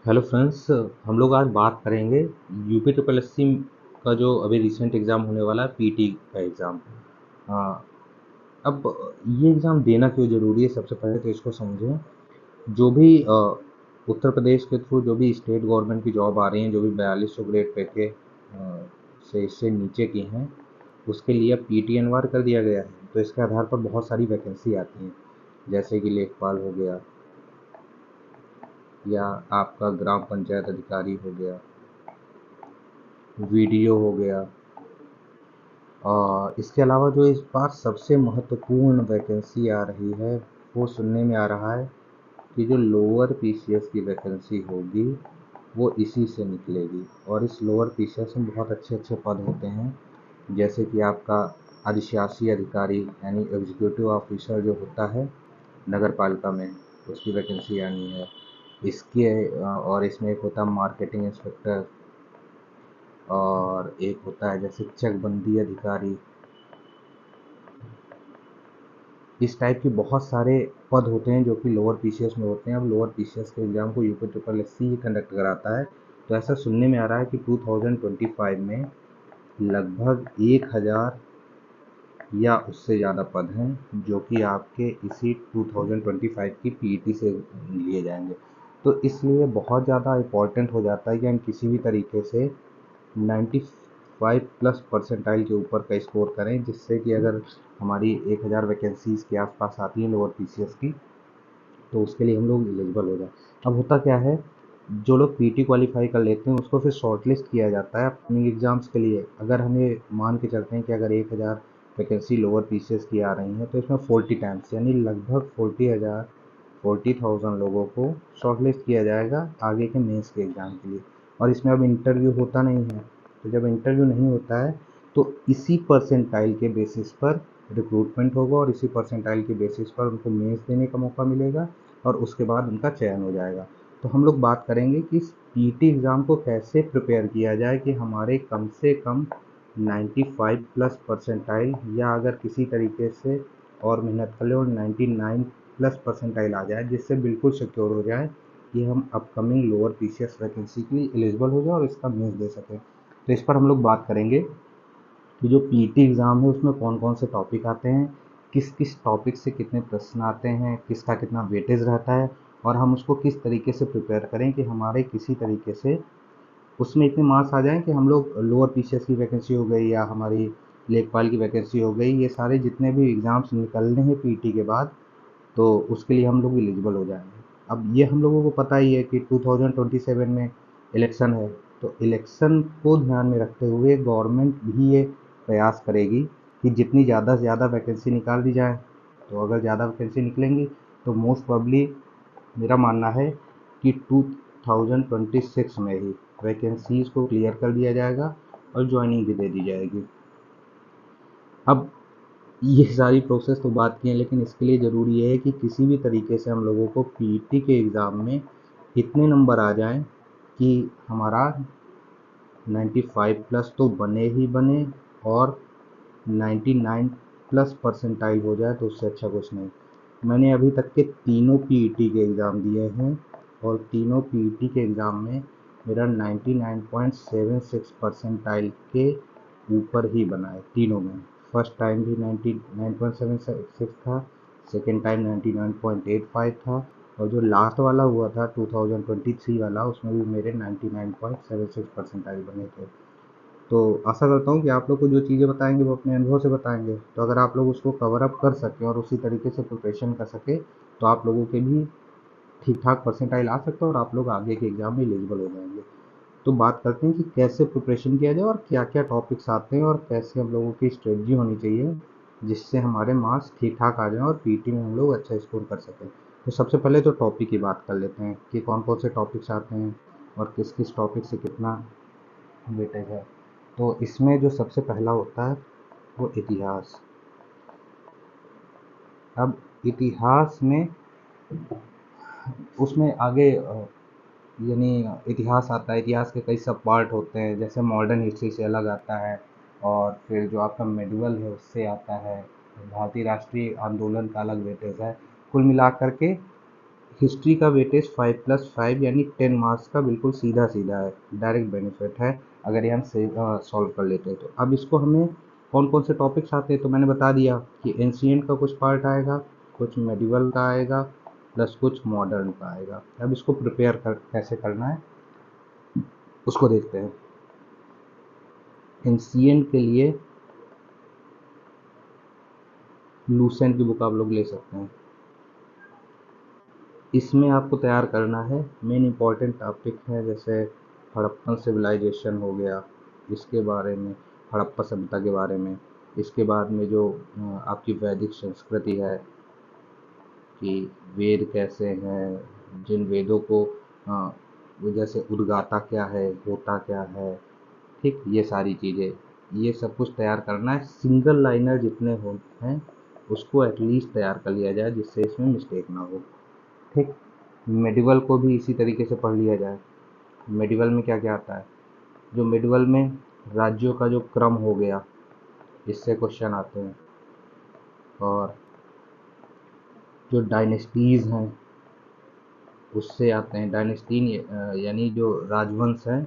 Hello friends, हम लोग आज बात करेंगे यूपी ट्रिपल एससी का जो अभी रिसेंट एग्ज़ाम होने वाला है पीटी का एग्ज़ाम। हाँ, अब ये एग्ज़ाम देना क्यों ज़रूरी है, सबसे पहले तो इसको समझें। जो भी उत्तर प्रदेश के थ्रू जो भी स्टेट गवर्नमेंट की जॉब आ रही हैं, जो भी 4200 ग्रेड पे के से इससे नीचे की हैं, उसके लिए अब पीटी अनिवार्य कर दिया गया है। तो इसके आधार पर बहुत सारी वैकेंसी आती हैं, जैसे कि लेखपाल हो गया या आपका ग्राम पंचायत अधिकारी हो गया, वीडियो हो गया। और इसके अलावा जो इस बार सबसे महत्वपूर्ण वैकेंसी आ रही है, वो सुनने में आ रहा है कि जो लोअर पीसीएस की वैकेंसी होगी वो इसी से निकलेगी। और इस लोअर पीसीएस में बहुत अच्छे अच्छे पद होते हैं, जैसे कि आपका अधिशासी अधिकारी यानी एग्जीक्यूटिव ऑफिसर जो होता है नगर पालिका में, उसकी वैकेंसी आनी है। इसके और इसमें एक होता है मार्केटिंग इंस्पेक्टर, और एक होता है जैसे चकबंदी अधिकारी। इस टाइप के बहुत सारे पद होते हैं जो कि लोअर पीसीएस में होते हैं। अब लोअर पीसीएस के एग्ज़ाम को यूपी ट्रिपल एससी ही कंडक्ट कराता है। तो ऐसा सुनने में आ रहा है कि 2025 में लगभग 1000 या उससे ज़्यादा पद हैं जो कि आपके इसी 2025 की पीईटी से लिए जाएंगे। तो इसलिए बहुत ज़्यादा इम्पोर्टेंट हो जाता है कि हम किसी भी तरीके से 95 प्लस परसेंटाइल के ऊपर का स्कोर करें, जिससे कि अगर हमारी 1000 वैकेंसीज़ के आसपास आती हैं लोअर पीसीएस की, तो उसके लिए हम लोग एलिजिबल हो जाए। अब होता क्या है, जो लोग पीटी क्वालिफाई कर लेते हैं उसको फिर शॉर्टलिस्ट किया जाता है अपकमिंग एग्जाम्स के लिए। अगर हमें मान के चलते हैं कि अगर 1000 वैकेंसी लोअर पीसीएस की आ रही हैं, तो इसमें 40 टाइम्स यानी लगभग 40,000 लोगों को शॉर्टलिस्ट किया जाएगा आगे के मेंस के एग्ज़ाम के लिए। और इसमें अब इंटरव्यू होता नहीं है। तो जब इंटरव्यू नहीं होता है तो इसी परसेंटाइल के बेसिस पर रिक्रूटमेंट होगा, और इसी परसेंटाइल के बेसिस पर उनको मेंस देने का मौका मिलेगा, और उसके बाद उनका चयन हो जाएगा। तो हम लोग बात करेंगे कि इस पीटी एग्ज़ाम को कैसे प्रिपेयर किया जाए कि हमारे कम से कम 95 प्लस परसेंटाइल, या अगर किसी तरीके से और मेहनत कर ले और 99 प्लस परसेंटाइल आ जाए, जिससे बिल्कुल सिक्योर हो जाए कि हम अपकमिंग लोअर पीसीएस वैकेंसी के लिए एलिजिबल हो जाए और इसका मेंस दे सकें। तो इस पर हम लोग बात करेंगे कि जो पीटी एग्ज़ाम है उसमें कौन कौन से टॉपिक आते हैं, किस किस टॉपिक से कितने प्रश्न आते हैं, किसका कितना वेटेज रहता है, और हम उसको किस तरीके से प्रिपेयर करें कि हमारे किसी तरीके से उसमें इतने मार्क्स आ जाएं कि हम लोग लोअर पीसीएस की वैकेंसी हो गई या हमारी लेखपाल की वैकेंसी हो गई, ये सारे जितने भी एग्ज़ाम्स निकलने हैं पीटी के बाद, तो उसके लिए हम लोग एलिजिबल हो जाएंगे। अब ये हम लोगों को पता ही है कि 2027 में इलेक्शन है। तो इलेक्शन को ध्यान में रखते हुए गवर्नमेंट भी ये प्रयास करेगी कि जितनी ज़्यादा से ज़्यादा वैकेंसी निकाल दी जाए। तो अगर ज़्यादा वैकेंसी निकलेंगी तो मोस्ट प्रोबेबली मेरा मानना है कि 2026 में ही वैकेंसीज़ को क्लियर कर दिया जाएगा और ज्वाइनिंग भी दे दी जाएगी। अब ये सारी प्रोसेस तो बात की है, लेकिन इसके लिए ज़रूरी है कि किसी भी तरीके से हम लोगों को पीटी के एग्ज़ाम में इतने नंबर आ जाएं कि हमारा 95 प्लस तो बने ही बने, और 99 प्लस परसेंटाइल हो जाए तो उससे अच्छा कुछ नहीं। मैंने अभी तक के तीनों पीईटी के एग्ज़ाम दिए हैं, और तीनों पीईटी के एग्ज़ाम में मेरा 99.76 परसेंटाइल के ऊपर ही बना है तीनों में। फर्स्ट टाइम भी 99.76 था, सेकेंड टाइम 99.85 था, और जो लास्ट वाला हुआ था 2023 वाला, उसमें भी मेरे 99.76 परसेंटाइल बने थे। तो आशा करता हूँ कि आप लोग को जो चीज़ें बताएंगे वो अपने अनुभव से बताएंगे। तो अगर आप लोग उसको कवर अप कर सकें और उसी तरीके से प्रिपरेशन कर सकें, तो आप लोगों के भी ठीक ठाक परसेंटाइल आ सकता है और आप लोग आगे के एग्ज़ाम में एलिजिबल हो जाएंगे। तो बात करते हैं कि कैसे प्रिपरेशन किया जाए और क्या क्या टॉपिक्स आते हैं और कैसे हम लोगों की स्ट्रेटजी होनी चाहिए जिससे हमारे मार्क्स ठीक ठाक आ जाएं और पीटी में हम लोग अच्छा स्कोर कर सकें। तो सबसे पहले तो टॉपिक की बात कर लेते हैं कि कौन कौन से टॉपिक्स आते हैं और किस किस टॉपिक से कितना वेटेज है। तो इसमें जो सबसे पहला होता है वो इतिहास। अब इतिहास में उसमें आगे यानी इतिहास आता है। इतिहास के कई सब पार्ट होते हैं, जैसे मॉडर्न हिस्ट्री से अलग आता है, और फिर जो आपका मेडुअल है उससे आता है, भारतीय राष्ट्रीय आंदोलन का अलग वेटेज है। कुल मिलाकर के हिस्ट्री का वेटेज 5+5 यानी 10 मार्क्स का बिल्कुल सीधा सीधा है, डायरेक्ट बेनिफिट है अगर ये हम सॉल्व कर लेते हैं तो। अब इसको हमें कौन कौन से टॉपिक्स आते हैं तो मैंने बता दिया कि एंशिएंट का कुछ पार्ट आएगा, कुछ मेडिवल का आएगा, प्लस कुछ मॉडर्न का आएगा। अब इसको प्रिपेयर कैसे करना है उसको देखते हैं। एंशिएंट के लिए लूसेंट की बुक आप लोग ले सकते हैं। इसमें आपको तैयार करना है मेन इंपॉर्टेंट टॉपिक है, जैसे हड़प्पन सिविलाइजेशन हो गया, इसके बारे में, हड़प्पा सभ्यता के बारे में। इसके बाद में जो आपकी वैदिक संस्कृति है कि वेद कैसे हैं, जिन वेदों को वो जैसे उद्गाता क्या है, होता क्या है, ठीक, ये सारी चीज़ें, ये सब कुछ तैयार करना है। सिंगल लाइनर जितने हो हैं उसको एटलीस्ट तैयार कर लिया जाए जिससे इसमें मिस्टेक ना हो, ठीक। मेडिवल को भी इसी तरीके से पढ़ लिया जाए। मेडिवल में क्या क्या आता है, जो मेडिवल में राज्यों का जो क्रम हो गया इससे क्वेश्चन आते हैं, और जो डायनेस्टीज़ हैं उससे आते हैं। डायनेस्टी यानी जो राजवंश हैं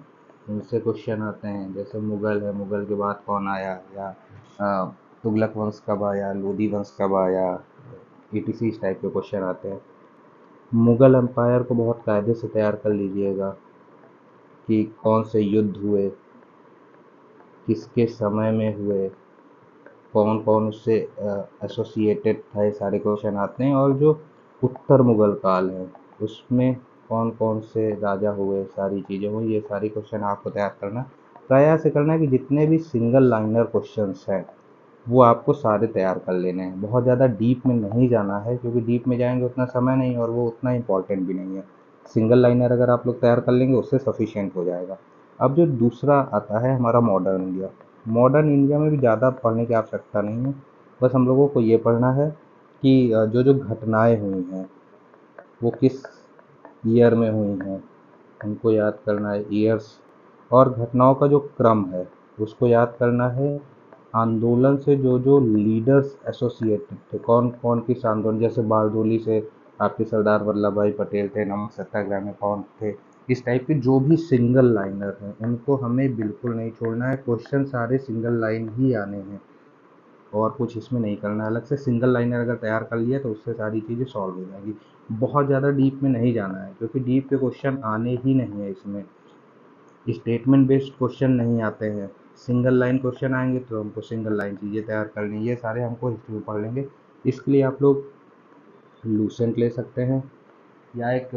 उनसे क्वेश्चन आते हैं, जैसे मुगल है, मुगल के बाद कौन आया, या तुगलक वंश कब आया, लोधी वंश कब आया, ETC इस टाइप के क्वेश्चन आते हैं। मुगल एम्पायर को बहुत कायदे से तैयार कर लीजिएगा कि कौन से युद्ध हुए, किसके समय में हुए, कौन कौन उससे एसोसिएटेड था, ये सारे क्वेश्चन आते हैं। और जो उत्तर मुगल काल है उसमें कौन कौन से राजा हुए, सारी चीज़ें हुई, ये सारी क्वेश्चन आपको तैयार करना। प्रयास से करना है कि जितने भी सिंगल लाइनर क्वेश्चंस हैं वो आपको सारे तैयार कर लेने हैं। बहुत ज़्यादा डीप में नहीं जाना है क्योंकि डीप में जाएंगे उतना समय नहीं और वो उतना इम्पोर्टेंट भी नहीं है। सिंगल लाइनर अगर आप लोग तैयार कर लेंगे उससे सफिशिएंट हो जाएगा। अब जो दूसरा आता है हमारा मॉडर्न इंडिया। मॉडर्न इंडिया में भी ज़्यादा पढ़ने की आवश्यकता नहीं है, बस हम लोगों को ये पढ़ना है कि जो जो घटनाएं हुई हैं वो किस ईयर में हुई हैं, हमको याद करना है ईयर्स। और घटनाओं का जो क्रम है उसको याद करना है। आंदोलन से जो जो लीडर्स एसोसिएटेड थे, कौन कौन किस आंदोलन, जैसे बारडोली से आपके सरदार वल्लभ भाई पटेल थे, नमक सत्याग्रह में कौन थे, इस टाइप के जो भी सिंगल लाइनर हैं उनको हमें बिल्कुल नहीं छोड़ना है। क्वेश्चन सारे सिंगल लाइन ही आने हैं और कुछ इसमें नहीं करना है। अलग से सिंगल लाइनर अगर तैयार कर लिया तो उससे सारी चीज़ें सॉल्व हो जाएगी। बहुत ज़्यादा डीप में नहीं जाना है क्योंकि डीप के क्वेश्चन आने ही नहीं है इसमें। स्टेटमेंट बेस्ड क्वेश्चन नहीं आते हैं, सिंगल लाइन क्वेश्चन आएंगे तो हमको सिंगल लाइन चीज़ें तैयार करनी, ये सारे हमको हिस्ट्री में पढ़ लेंगे। इसके लिए आप लोग लूसेंट ले सकते हैं या एक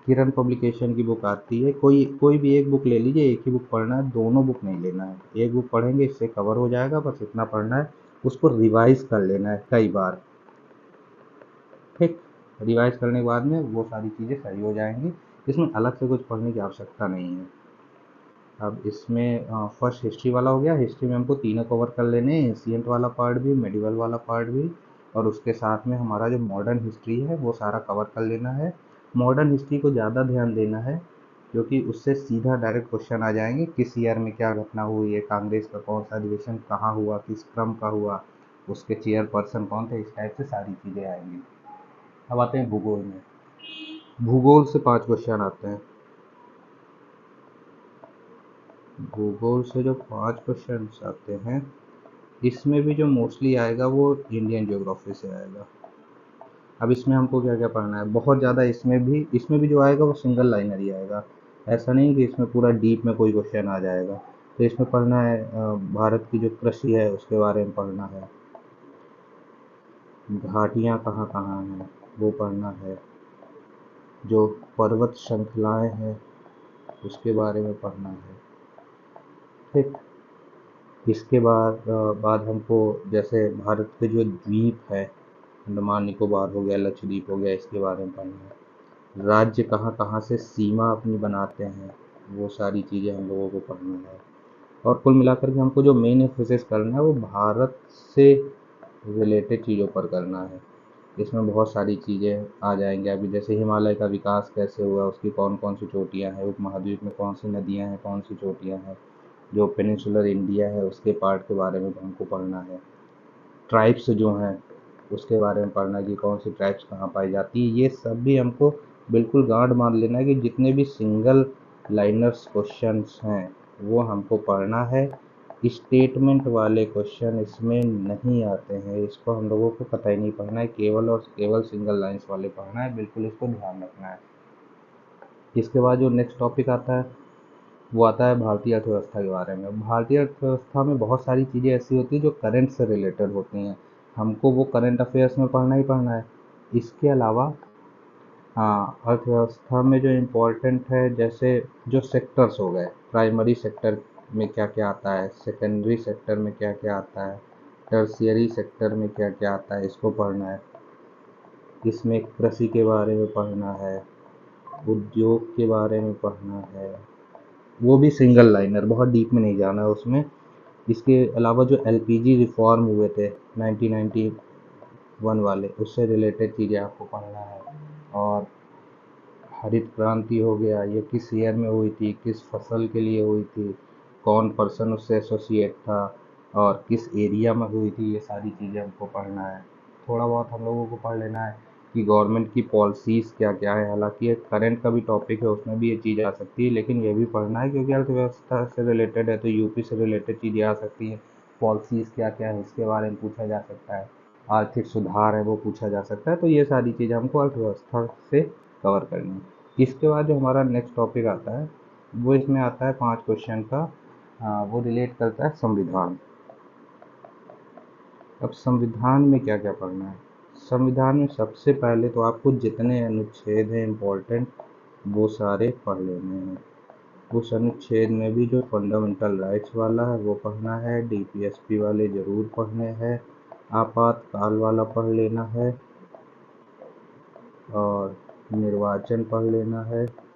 किरण पब्लिकेशन की बुक आती है, कोई कोई भी एक बुक ले लीजिए। एक ही बुक पढ़ना है, दोनों बुक नहीं लेना है। एक बुक पढ़ेंगे इससे कवर हो जाएगा, बस इतना पढ़ना है। उसको रिवाइज कर लेना है कई बार, ठीक। रिवाइज करने के बाद में वो सारी चीज़ें सही हो जाएंगी। इसमें अलग से कुछ पढ़ने की आवश्यकता नहीं है। अब इसमें फर्स्ट हिस्ट्री वाला हो गया। हिस्ट्री में हमको तीनों कवर कर लेने हैं, एंशिएंट वाला पार्ट भी, मेडिवल वाला पार्ट भी, और उसके साथ में हमारा जो मॉडर्न हिस्ट्री है वो सारा कवर कर लेना है। मॉडर्न हिस्ट्री को ज़्यादा ध्यान देना है क्योंकि उससे सीधा डायरेक्ट क्वेश्चन आ जाएंगे। किस ईयर में क्या घटना हुई है, कांग्रेस का कौन सा अधिवेशन कहाँ हुआ, किस क्रम का हुआ, उसके चेयरपर्सन कौन थे, इस टाइप से सारी चीज़ें आएंगी। अब आते हैं भूगोल में। भूगोल से 5 क्वेश्चन आते हैं। भूगोल से जो 5 क्वेश्चन आते हैं इसमें भी जो मोस्टली आएगा वो इंडियन ज्योग्राफी से आएगा। अब इसमें हमको क्या क्या पढ़ना है, बहुत ज़्यादा इसमें भी जो आएगा वो सिंगल लाइनर ही आएगा। ऐसा नहीं कि इसमें पूरा डीप में कोई क्वेश्चन आ जाएगा। तो इसमें पढ़ना है भारत की जो कृषि है उसके बारे में पढ़ना है, घाटियाँ कहाँ कहाँ हैं वो पढ़ना है, जो पर्वत श्रृंखलाएँ हैं उसके बारे में पढ़ना है, ठीक। इसके बाद हमको जैसे भारत के जो द्वीप है, अंडमान निकोबार हो गया, लक्षद्वीप हो गया, इसके बारे में पढ़ना है। राज्य कहाँ कहाँ से सीमा अपनी बनाते हैं वो सारी चीज़ें हम लोगों को पढ़ना है। और कुल मिलाकर के हमको जो मेन एम्फेसिस करना है वो भारत से रिलेटेड चीज़ों पर करना है। इसमें बहुत सारी चीज़ें आ जाएंगी अभी, जैसे हिमालय का विकास कैसे हुआ, उसकी कौन कौन सी चोटियाँ हैं, उपमहाद्वीप में कौन सी नदियाँ हैं, कौन सी चोटियाँ हैं, जो पेनिनसुलर इंडिया है उसके पार्ट के बारे में हमको पढ़ना है। ट्राइब्स जो हैं उसके बारे में पढ़ना है कि कौन सी ट्राइब्स कहाँ पाई जाती है, ये सब भी हमको बिल्कुल गांठ बांध लेना है कि जितने भी सिंगल लाइनर्स क्वेश्चंस हैं वो हमको पढ़ना है। स्टेटमेंट वाले क्वेश्चन इसमें नहीं आते हैं, इसको हम लोगों को पता ही नहीं पढ़ना है, केवल और केवल सिंगल लाइंस वाले पढ़ना है, बिल्कुल इसको ध्यान रखना है। इसके बाद जो नेक्स्ट टॉपिक आता है वो आता है भारतीय अर्थव्यवस्था के बारे में। भारतीय अर्थव्यवस्था में बहुत सारी चीज़ें ऐसी होती हैं जो करंट से रिलेटेड होती हैं, हमको वो करंट अफेयर्स में पढ़ना ही पढ़ना है। इसके अलावा हाँ, अर्थव्यवस्था में जो इम्पोर्टेंट है, जैसे जो सेक्टर्स हो गए, प्राइमरी सेक्टर में क्या क्या आता है, सेकेंडरी सेक्टर में क्या क्या आता है, टर्शियरी सेक्टर में क्या क्या आता है, इसको पढ़ना है। इसमें कृषि के बारे में पढ़ना है, उद्योग के बारे में पढ़ना है, वो भी सिंगल लाइनर, बहुत डीप में नहीं जाना है उसमें। इसके अलावा जो एलपीजी रिफॉर्म हुए थे 1991 वाले, उससे रिलेटेड चीज़ें आपको पढ़ना है। और हरित क्रांति हो गया, ये किस ईयर में हुई थी, किस फसल के लिए हुई थी, कौन पर्सन उससे एसोसिएट था और किस एरिया में हुई थी, ये सारी चीज़ें हमको पढ़ना है। थोड़ा बहुत हम लोगों को पढ़ लेना है कि गवर्नमेंट की पॉलिसीज़ क्या क्या है। हालांकि ये करंट का भी टॉपिक है, उसमें भी ये चीज़ आ सकती है, लेकिन ये भी पढ़ना है क्योंकि अर्थव्यवस्था से रिलेटेड है, तो यूपी से रिलेटेड चीज़ें आ सकती हैं। पॉलिसीज़ क्या क्या है इसके बारे में पूछा जा सकता है, आर्थिक सुधार है वो पूछा जा सकता है। तो ये सारी चीज़ें हमको अर्थव्यवस्था से कवर करनी है। इसके बाद जो हमारा नेक्स्ट टॉपिक आता है वो इसमें आता है 5 क्वेश्चन का। वो रिलेट करता है संविधान। अब संविधान में क्या क्या पढ़ना है? संविधान में सबसे पहले तो आपको जितने अनुच्छेद हैं इम्पोर्टेंट, वो सारे पढ़ लेने हैं। उस अनुच्छेद में भी जो फंडामेंटल राइट्स वाला है वो पढ़ना है, डीपीएसपी वाले ज़रूर पढ़ने हैं, आपातकाल वाला पढ़ लेना है, और निर्वाचन पढ़ लेना है।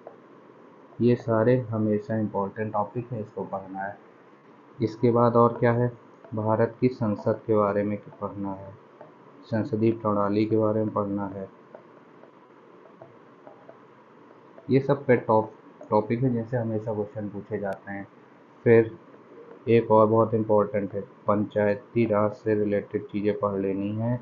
ये सारे हमेशा इम्पोर्टेंट टॉपिक है, इसको पढ़ना है। इसके बाद और क्या है, भारत की संसद के बारे में पढ़ना है, संसदीय प्रणाली के बारे में पढ़ना है। ये सब पे टॉपिक है जिनसे हमेशा क्वेश्चन पूछे जाते हैं। फिर एक और बहुत इम्पोर्टेंट है, पंचायती राज से रिलेटेड चीज़ें पढ़ लेनी है।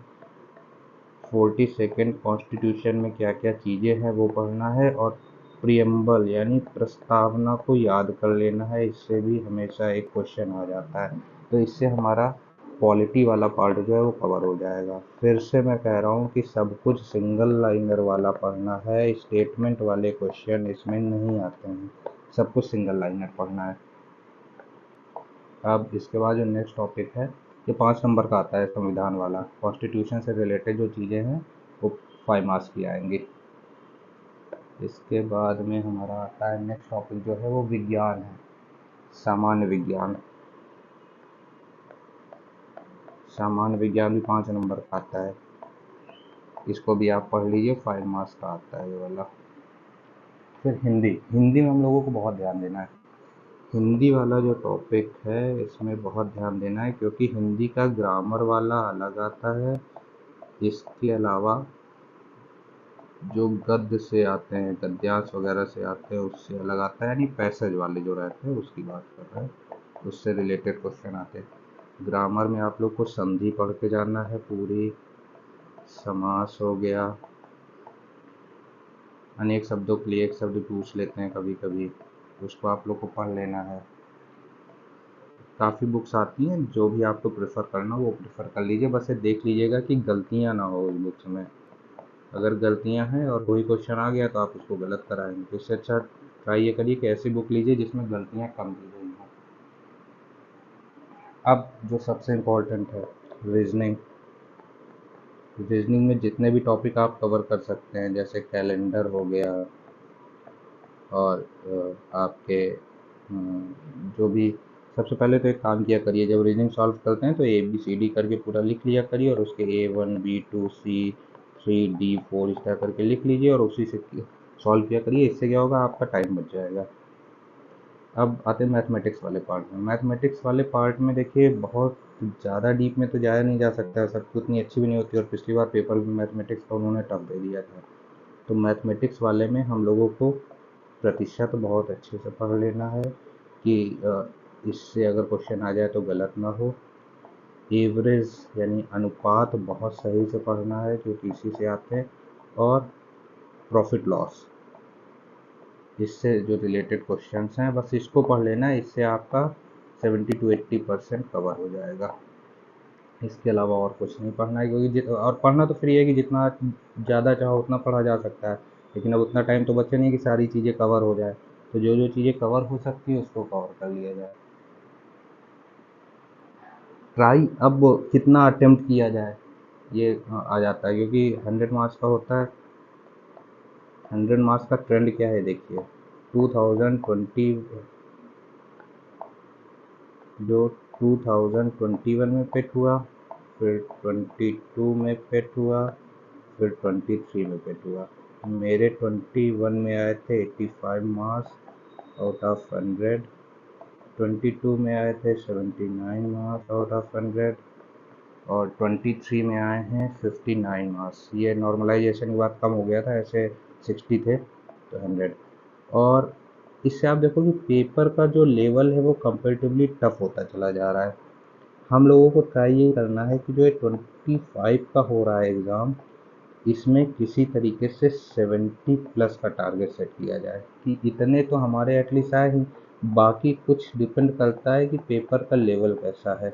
42nd कॉन्स्टिट्यूशन में क्या क्या चीज़ें हैं वो पढ़ना है, और प्रियम्बल यानी प्रस्तावना को याद कर लेना है, इससे भी हमेशा एक क्वेश्चन आ जाता है। तो इससे हमारा पॉलिटी वाला पार्ट जो है वो कवर हो जाएगा। फिर से मैं कह रहा हूँ कि सब कुछ सिंगल लाइनर वाला पढ़ना है, स्टेटमेंट वाले क्वेश्चन इसमें नहीं आते हैं, सब कुछ सिंगल लाइनर पढ़ना है। अब इसके बाद जो नेक्स्ट टॉपिक है, ये 5 नंबर का आता है संविधान वाला। कॉन्स्टिट्यूशन से रिलेटेड जो चीज़ें हैं वो 5 मार्क्स की आएंगी। इसके बाद में हमारा आता है नेक्स्ट टॉपिक जो है वो विज्ञान है, सामान्य विज्ञान। सामान्य विज्ञान भी 5 नंबर का आता है, इसको भी आप पढ़ लीजिए, 5 मार्क्स का आता है ये वाला। फिर हिंदी, हिंदी में हम लोगों को बहुत ध्यान देना है। हिंदी वाला जो टॉपिक है इसमें बहुत ध्यान देना है, क्योंकि हिंदी का ग्रामर वाला अलग आता है। इसके अलावा जो गद्य से आते हैं, गद्यांश वगैरह से आते हैं, उससे अलग आता है, यानी पैसेज वाले जो रहते हैं उसकी बात कर रहे हैं, उससे रिलेटेड क्वेश्चन आते हैं। ग्रामर में आप लोग को संधि पढ़ के जाना है पूरी, समास हो गया, अनेक शब्दों के लिए एक शब्द पूछ लेते हैं कभी कभी, उसको आप लोग को पढ़ लेना है। काफ़ी बुक्स आती हैं, जो भी आपको प्रेफर करना हो वो प्रेफर कर लीजिए, बस ये देख लीजिएगा कि गलतियाँ ना हो उस बुक्स में। अगर गलतियाँ हैं और कोई क्वेश्चन आ गया तो आप उसको गलत कराएंगे, तो इससे अच्छा ट्राई ये करिए कि ऐसी बुक लीजिए जिसमें गलतियाँ कम की गई हों। अब जो सबसे इम्पोर्टेंट है, रीजनिंग। रीजनिंग में जितने भी टॉपिक आप कवर कर सकते हैं, जैसे कैलेंडर हो गया, और आपके जो भी, सबसे पहले तो एक काम किया करिए, जब रीजनिंग सॉल्व करते हैं तो ABCD करके पूरा लिख लिया करिए, और उसके A1 B2 C3 D4 इस तरह करके लिख लीजिए और उसी से सॉल्व किया करिए। इससे क्या होगा, आपका टाइम बच जाएगा। अब आते हैं मैथमेटिक्स वाले पार्ट में। मैथमेटिक्स वाले पार्ट में देखिए, बहुत ज़्यादा डीप में तो जाया नहीं जा सकता, सबकी उतनी अच्छी भी नहीं होती, और पिछली बार पेपर में मैथमेटिक्स का उन्होंने टफ दे दिया था। तो मैथमेटिक्स वाले में हम लोगों को प्रतिशत बहुत अच्छे से पढ़ लेना है कि इससे अगर क्वेश्चन आ जाए तो गलत ना हो। एवरेज यानी अनुपात बहुत सही से पढ़ना है, क्योंकि इसी से आते हैं। और प्रॉफिट लॉस, इससे जो रिलेटेड क्वेश्चंस हैं बस इसको पढ़ लेना, इससे आपका 70 to 80% कवर हो जाएगा। इसके अलावा और कुछ नहीं पढ़ना है, क्योंकि और पढ़ना तो फ्री है कि जितना ज़्यादा चाहो उतना पढ़ा जा सकता है, लेकिन अब उतना टाइम तो बचे नहीं कि सारी चीज़ें कवर हो जाए, तो जो जो चीज़ें कवर हो सकती है उसको कवर कर लिया जाए। ट्राई अब कितना अटेम्प्ट किया जाए ये आ जाता है, क्योंकि 100 मार्क्स का होता है। 100 मार्क्स का ट्रेंड क्या है देखिए, 2020 जो 2021 में पेट हुआ, फिर 22 में पेट हुआ, फिर 23 में पेट हुआ। मेरे 21 में आए थे 85 मार्क्स आउट ऑफ 100, 22 में आए थे 79 मार्क्स आउट ऑफ 100, और 23 में आए हैं 59 मार्क्स। ये नॉर्मलाइजेशन के बाद कम हो गया था, ऐसे 60 थे तो 100। और इससे आप देखो कि पेपर का जो लेवल है वो कंपेरेटिवली टफ होता चला जा रहा है। हम लोगों को ट्राई ये करना है कि जो ये 25 का हो रहा है एग्ज़ाम, इसमें किसी तरीके से 70 प्लस का टारगेट सेट किया जाए कि इतने तो हमारे एटलीस्ट आए ही। बाकी कुछ डिपेंड करता है कि पेपर का लेवल कैसा है।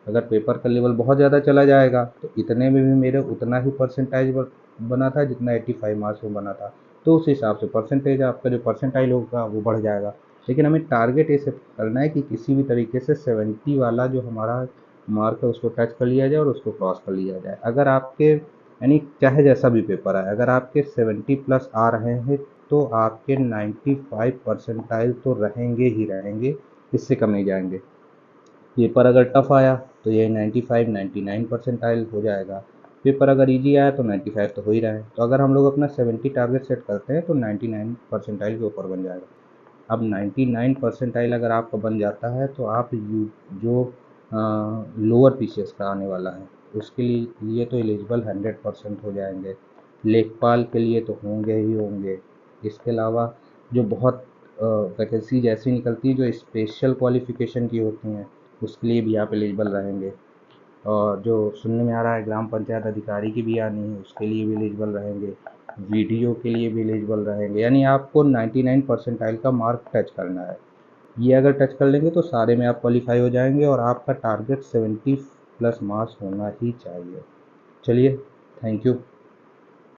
अगर पेपर का लेवल बहुत ज़्यादा चला जाएगा तो इतने में भी मेरे उतना ही परसेंटाइज बना था जितना 85 मार्क्स में बना था, तो उस हिसाब से परसेंटेज आपका जो परसेंटाइल होगा वो बढ़ जाएगा। लेकिन हमें टारगेट ये सेट करना है कि किसी भी तरीके से 70 वाला जो हमारा मार्क है उसको टच कर लिया जाए और उसको क्रॉस कर लिया जाए। अगर आपके यानी चाहे जैसा भी पेपर आए, अगर आपके 70 प्लस आ रहे हैं तो आपके 95 परसेंटाइल तो रहेंगे ही रहेंगे, इससे कम नहीं जाएंगे। पेपर अगर टफ आया तो ये 95 99 परसेंटाइल हो जाएगा, पेपर अगर इजी आया तो 95 तो हो ही रहा है। तो अगर हम लोग अपना 70 टारगेट सेट करते हैं तो 99 परसेंटाइल के ऊपर बन जाएगा। अब 99 परसेंटाइल अगर आपका बन जाता है तो आप जो लोअर पीसीएस का आने वाला है उसके लिए तो एलिजिबल 100% हो जाएंगे, लेखपाल के लिए तो होंगे ही होंगे। इसके अलावा जो बहुत वैकेंसीज ऐसी निकलती है जो स्पेशल क्वालिफिकेशन की होती हैं उसके लिए भी आप एलिजिबल रहेंगे, और जो सुनने में आ रहा है ग्राम पंचायत अधिकारी की भी आनी है उसके लिए भी एलिजिबल रहेंगे, वीडियो के लिए भी एलिजिबल रहेंगे। यानी आपको 99 परसेंटाइल का मार्क टच करना है। ये अगर टच कर लेंगे तो सारे में आप क्वालिफाई हो जाएंगे और आपका टारगेट 70 प्लस मार्क्स होना ही चाहिए। चलिए, थैंक यू।